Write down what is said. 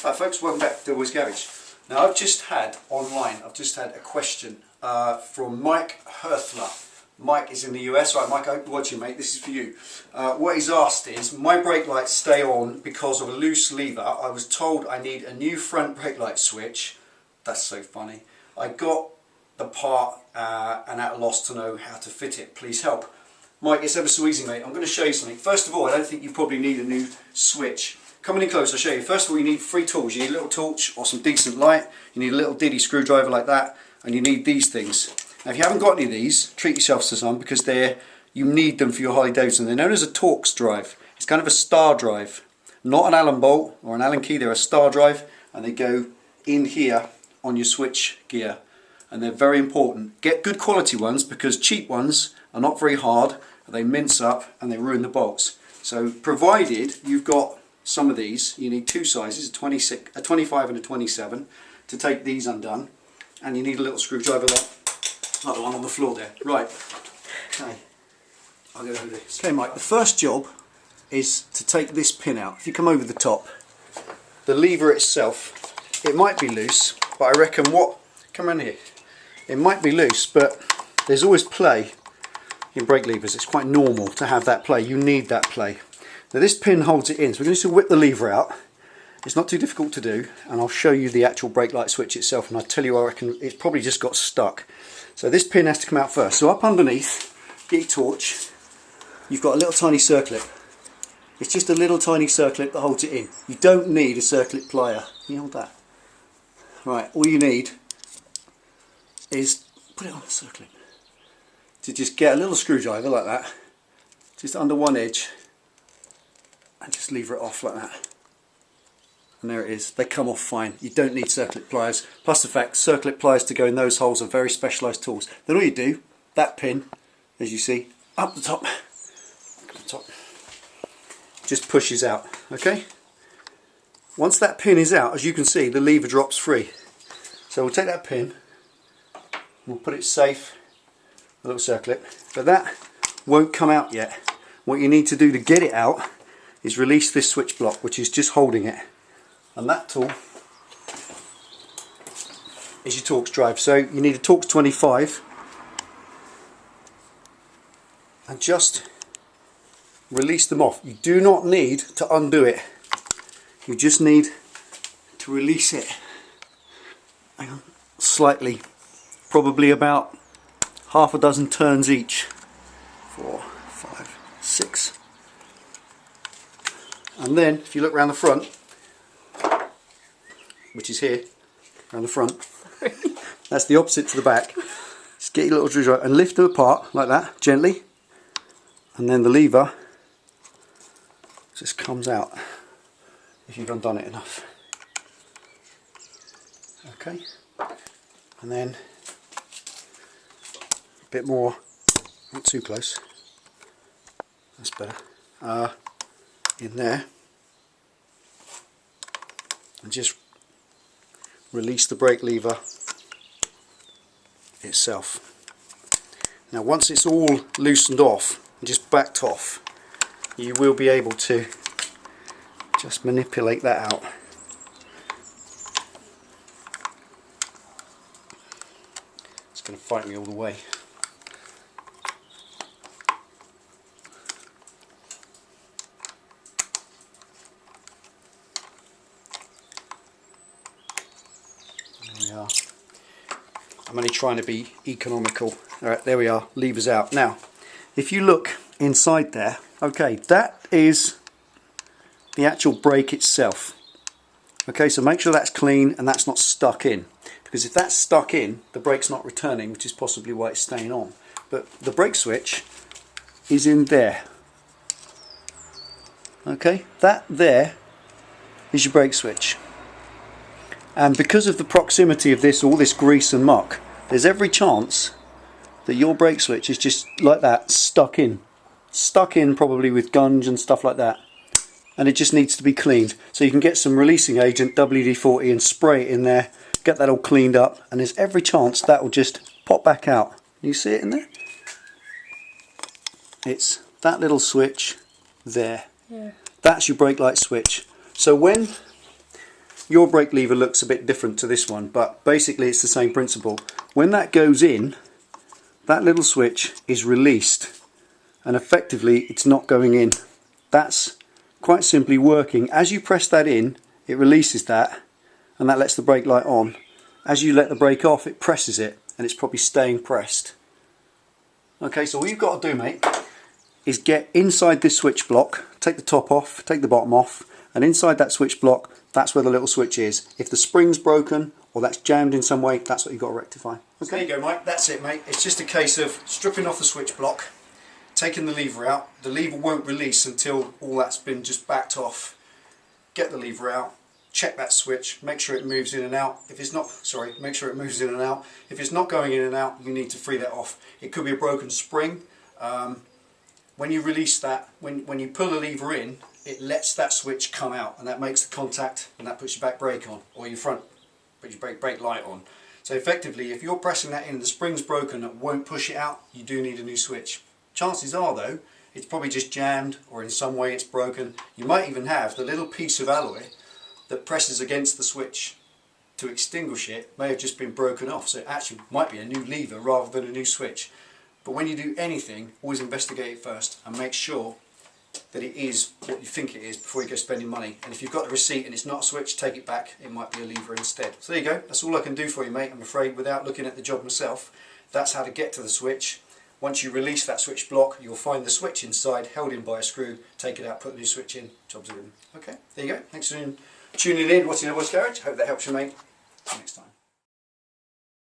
Hi folks, welcome back to Delboy's Garage. Now I've just had a question from Mike Hirthler. Mike is in the US. Right, Mike, I hope you're watching, mate. This is for you. What he's asked is, my brake lights stay on because of a loose lever. I was told I need a new front brake light switch. That's so funny. I got the part and at a loss to know how to fit it. Please help. Mike, it's ever so easy, mate. I'm going to show you something. First of all, I don't think you probably need a new switch. Coming in close, I'll show you. First of all, you need 3 tools. You need a little torch or some decent light. You need a little diddy screwdriver like that, and you need these things. Now, if you haven't got any of these, treat yourself to some because you need them for your Harley Davidson. They're known as a Torx drive. It's kind of a star drive, not an Allen bolt or an Allen key. They're a star drive, and they go in here on your switch gear, and they're very important. Get good quality ones because cheap ones are not very hard. They mince up and they ruin the bolts. So, provided you've got some of these, you need 2 sizes, a 25 and a 27, to take these undone, and you need a little screwdriver like the one on the floor there. Right, okay, I'll go over this. Okay, Mike, the first job is to take this pin out. If you come over the top, the lever itself, it might be loose, but I reckon come around here, it might be loose, but there's always play in brake levers. It's quite normal to have that play. You need that play. Now this pin holds it in, so we're going to whip the lever out. It's not too difficult to do, and I'll show you the actual brake light switch itself, and I'll tell you I reckon it's probably just got stuck. So this pin has to come out first. So up underneath, get your torch, you've got a little tiny circlip. It's just a little tiny circlip that holds it in. You don't need a circlip plier. Can you hold that? Right, all you need is put it on the circlip. To just get a little screwdriver like that, just under one edge, and just lever it off like that. And there it is. They come off fine. You don't need circlip pliers. Plus the fact circlip pliers to go in those holes are very specialised tools. Then all you do, that pin, as you see, up the top, just pushes out. Okay? Once that pin is out, as you can see, the lever drops free. So we'll take that pin, we'll put it safe, a little circlip, but that won't come out yet. What you need to do to get it out is release this switch block, which is just holding it, and that tool is your Torx drive. So you need a Torx 25 and just release them off. You do not need to undo it, you just need to release it. Hang on, slightly, probably about half a dozen turns each. 4, 5, 6. And then if you look around the front, which is here, around the front, that's the opposite to the back. Just get your little screwdriver and lift them apart like that, gently, and then the lever just comes out if you've undone it enough. Okay, and then a bit more, not too close, that's better, in there, and just release the brake lever itself. Now once it's all loosened off and just backed off, you will be able to just manipulate that out. It's going to fight me all the way. There we are. I'm only trying to be economical. Alright, there we are, levers out. Now, if you look inside there, okay, that is the actual brake itself. Okay, so make sure that's clean and that's not stuck in. Because if that's stuck in, the brake's not returning, which is possibly why it's staying on. But the brake switch is in there. Okay, that there is your brake switch. And because of the proximity of this, all this grease and muck, there's every chance that your brake switch is just like that, stuck in. Stuck in probably with gunge and stuff like that. And it just needs to be cleaned. So you can get some releasing agent, WD-40, and spray it in there, get that all cleaned up, and there's every chance that will just pop back out. You see it in there? It's that little switch there. Yeah. That's your brake light switch. So when your brake lever looks a bit different to this one, but basically it's the same principle. When that goes in, that little switch is released, and effectively it's not going in. That's quite simply working. As you press that in, it releases that, and that lets the brake light on. As you let the brake off, it presses it, and it's probably staying pressed. Okay, so all you've got to do, mate, is get inside this switch block, take the top off, take the bottom off, and inside that switch block, that's where the little switch is. If the spring's broken or that's jammed in some way, that's what you've got to rectify. Okay, so there you go, Mike. That's it, mate. It's just a case of stripping off the switch block, taking the lever out. The lever won't release until all that's been just backed off. Get the lever out, check that switch, make sure it moves in and out. If it's not, make sure it moves in and out. If it's not going in and out, you need to free that off. It could be a broken spring. When you release that, when you pull the lever in, it lets that switch come out, and that makes the contact, and that puts your back brake on, or your front, put your brake light on. So effectively, if you're pressing that in and the spring's broken that won't push it out, you do need a new switch. Chances are though, it's probably just jammed, or in some way it's broken. You might even have the little piece of alloy that presses against the switch to extinguish it may have just been broken off, so it actually might be a new lever rather than a new switch. But when you do anything, always investigate it first and make sure that it is what you think it is before you go spending money. And if you've got the receipt and it's not a switch, take it back. It might be a lever instead. So there you go. That's all I can do for you, mate. I'm afraid, without looking at the job myself. That's how to get to the switch. Once you release that switch block, you'll find the switch inside, held in by a screw. Take it out, put the new switch in. Job's written. Okay, there you go. Thanks for tuning in, watching Delboy's Garage. Hope that helps you, mate. See you next time.